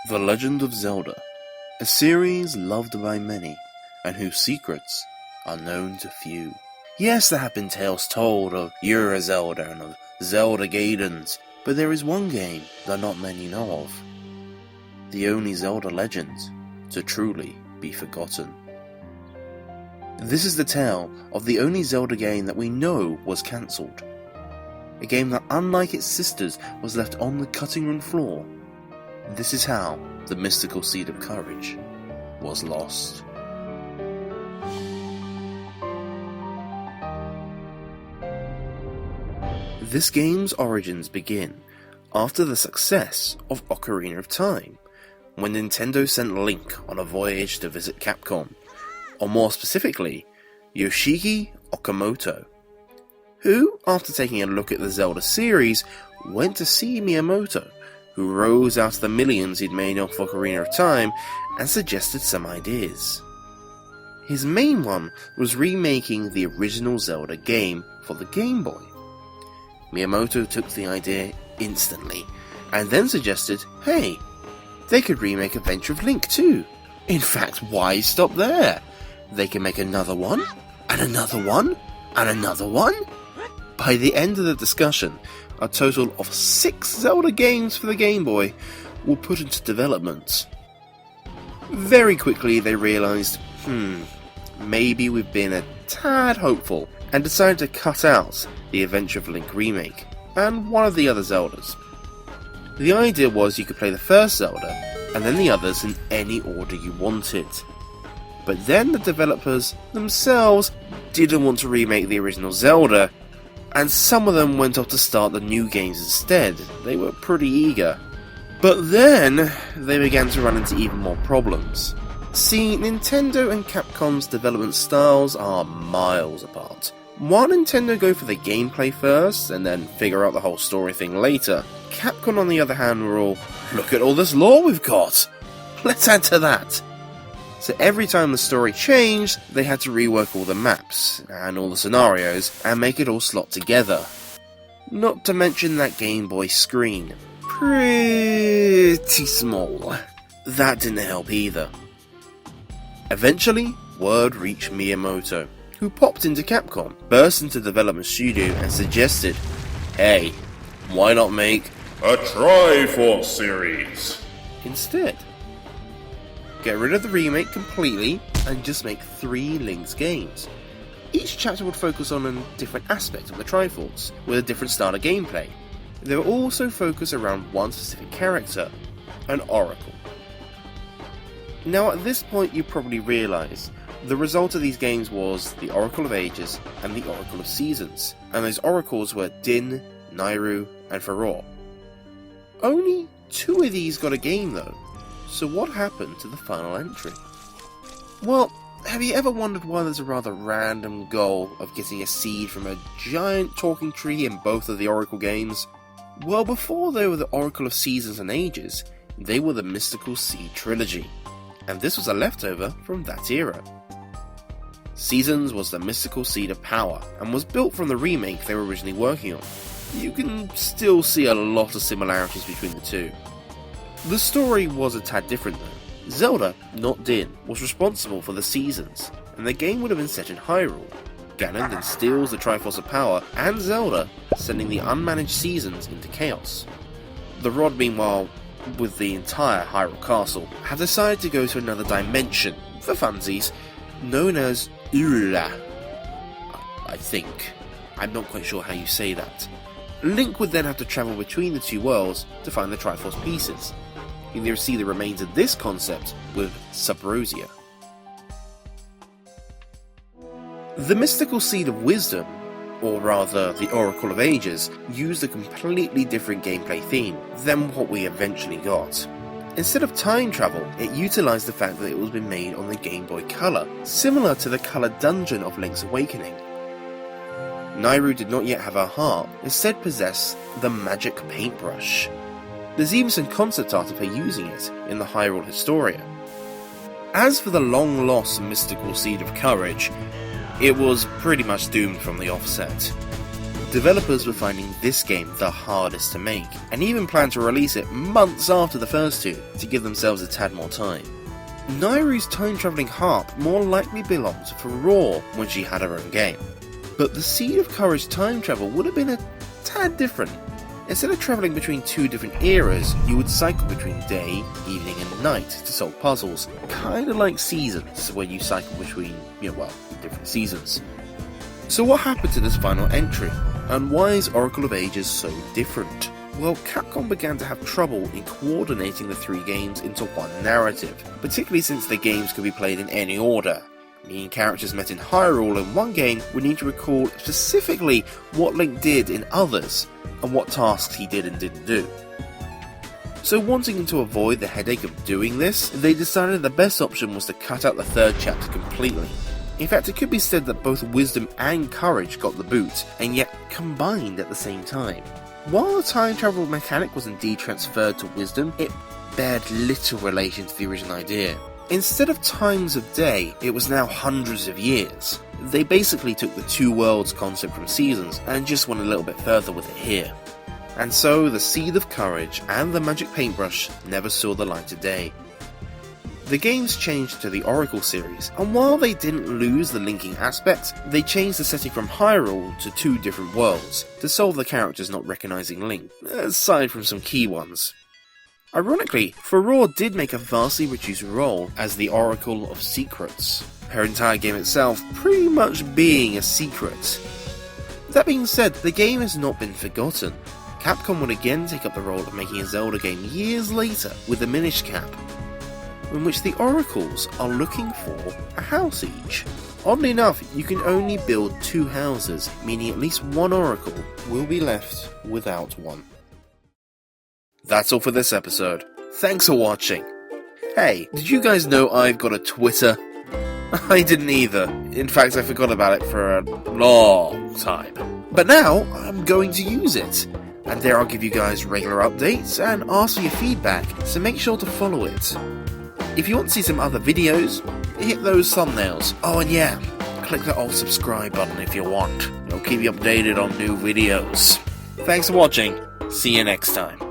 The Legend of Zelda, a series loved by many, and whose secrets are known to few. Yes, there have been tales told of Ura Zelda and of Zelda Gaidens, but there is one game that not many know of. The only Zelda legend to truly be forgotten. This is the tale of the only Zelda game that we know was cancelled. A game that, unlike its sisters, was left on the cutting room floor. This is how the mystical seed of courage was lost. This game's origins begin after the success of Ocarina of Time, when Nintendo sent Link on a voyage to visit Capcom, or more specifically, Yoshiki Okamoto, who, after taking a look at the Zelda series, went to see Miyamoto, who rose out of the millions he'd made off Ocarina of Time and suggested some ideas. His main one was remaking the original Zelda game for the Game Boy. Miyamoto took the idea instantly, and then suggested, hey, they could remake Adventure of Link too. In fact, why stop there? They can make another one, and another one, and another one? By the end of the discussion, a total of 6 Zelda games for the Game Boy were put into development. Very quickly they realised, maybe we've been a tad hopeful, and decided to cut out the Adventure of Link remake, and one of the other Zeldas. The idea was you could play the first Zelda, and then the others in any order you wanted. But then the developers themselves didn't want to remake the original Zelda, and some of them went off to start the new games instead. They were pretty eager. But then, they began to run into even more problems. See, Nintendo and Capcom's development styles are miles apart. While Nintendo go for the gameplay first, and then figure out the whole story thing later, Capcom on the other hand were all, look at all this lore we've got! Let's add to that! So every time the story changed, they had to rework all the maps, and all the scenarios, and make it all slot together. Not to mention that Game Boy screen. Pretty small. That didn't help either. Eventually, word reached Miyamoto, who popped into Capcom, burst into the development studio and suggested, hey, why not make a Triforce series instead? Get rid of the remake completely and just make 3 Link's games. Each chapter would focus on a different aspect of the Triforce, with a different style of gameplay. They would also focus around one specific character, an Oracle. Now at this point you probably realise, the result of these games was the Oracle of Ages and the Oracle of Seasons, and those Oracles were Din, Nayru, and Farour. Only 2 of these got a game though. So what happened to the final entry? Well, have you ever wondered why there's a rather random goal of getting a seed from a giant talking tree in both of the Oracle games? Well, before they were the Oracle of Seasons and Ages, they were the Mystical Seed Trilogy, and this was a leftover from that era. Seasons was the Mystical Seed of Power, and was built from the remake they were originally working on. You can still see a lot of similarities between the two. The story was a tad different though. Zelda, not Din, was responsible for the seasons, and the game would have been set in Hyrule. Ganon then steals the Triforce of Power, and Zelda, sending the unmanaged seasons into chaos. The Rod, meanwhile, with the entire Hyrule Castle, have decided to go to another dimension, for funsies, known as Ula. I think. I'm not quite sure how you say that. Link would then have to travel between the 2 worlds to find the Triforce pieces. You can see the remains of this concept with Subrosia. The Mystical Seed of Wisdom, or rather the Oracle of Ages, used a completely different gameplay theme than what we eventually got. Instead of time travel, it utilised the fact that it was been made on the Game Boy Color, similar to the Color Dungeon of Link's Awakening. Nayru did not yet have her heart, instead possessed the magic paintbrush. There's even some concept art of her using it in the Hyrule Historia. As for the long-lost Mystical Seed of Courage, it was pretty much doomed from the offset. developers were finding this game the hardest to make, and even planned to release it months after the first two, to give themselves a tad more time. Nairu's time-travelling harp more likely belonged to Farore when she had her own game, but the Seed of Courage time travel would have been a tad different. Instead of travelling between two different eras, you would cycle between day, evening and night to solve puzzles, kinda like seasons, where you cycle between, different seasons. So what happened to this final entry, and why is Oracle of Ages so different? Well, Capcom began to have trouble in coordinating the three games into one narrative, particularly since the games could be played in any order, meaning characters met in Hyrule in one game would need to recall specifically what Link did in others, and what tasks he did and didn't do. So wanting to avoid the headache of doing this, they decided the best option was to cut out the third chapter completely. In fact, it could be said that both Wisdom and Courage got the boot, and yet combined at the same time. While the time travel mechanic was indeed transferred to Wisdom, it bared little relation to the original idea. Instead of times of day, it was now hundreds of years. They basically took the two worlds concept from Seasons and just went a little bit further with it here. And so the Seed of Courage and the Magic Paintbrush never saw the light of day. The games changed to the Oracle series, and while they didn't lose the linking aspect, they changed the setting from Hyrule to two different worlds, to solve the characters not recognising Link, aside from some key ones. Ironically, Farore did make a vastly reduced role as the Oracle of Secrets, her entire game itself pretty much being a secret. That being said, the game has not been forgotten. Capcom would again take up the role of making a Zelda game years later with the Minish Cap, in which the Oracles are looking for a house each. Oddly enough, you can only build two houses, meaning at least one Oracle will be left without one. That's all for this episode. Thanks for watching. Hey, did you guys know I've got a Twitter? I didn't either. In fact, I forgot about it for a long time. But now, I'm going to use it. And there I'll give you guys regular updates and ask for your feedback, so make sure to follow it. If you want to see some other videos, hit those thumbnails. Oh, and yeah, click that old subscribe button if you want. It'll keep you updated on new videos. Thanks for watching. See you next time.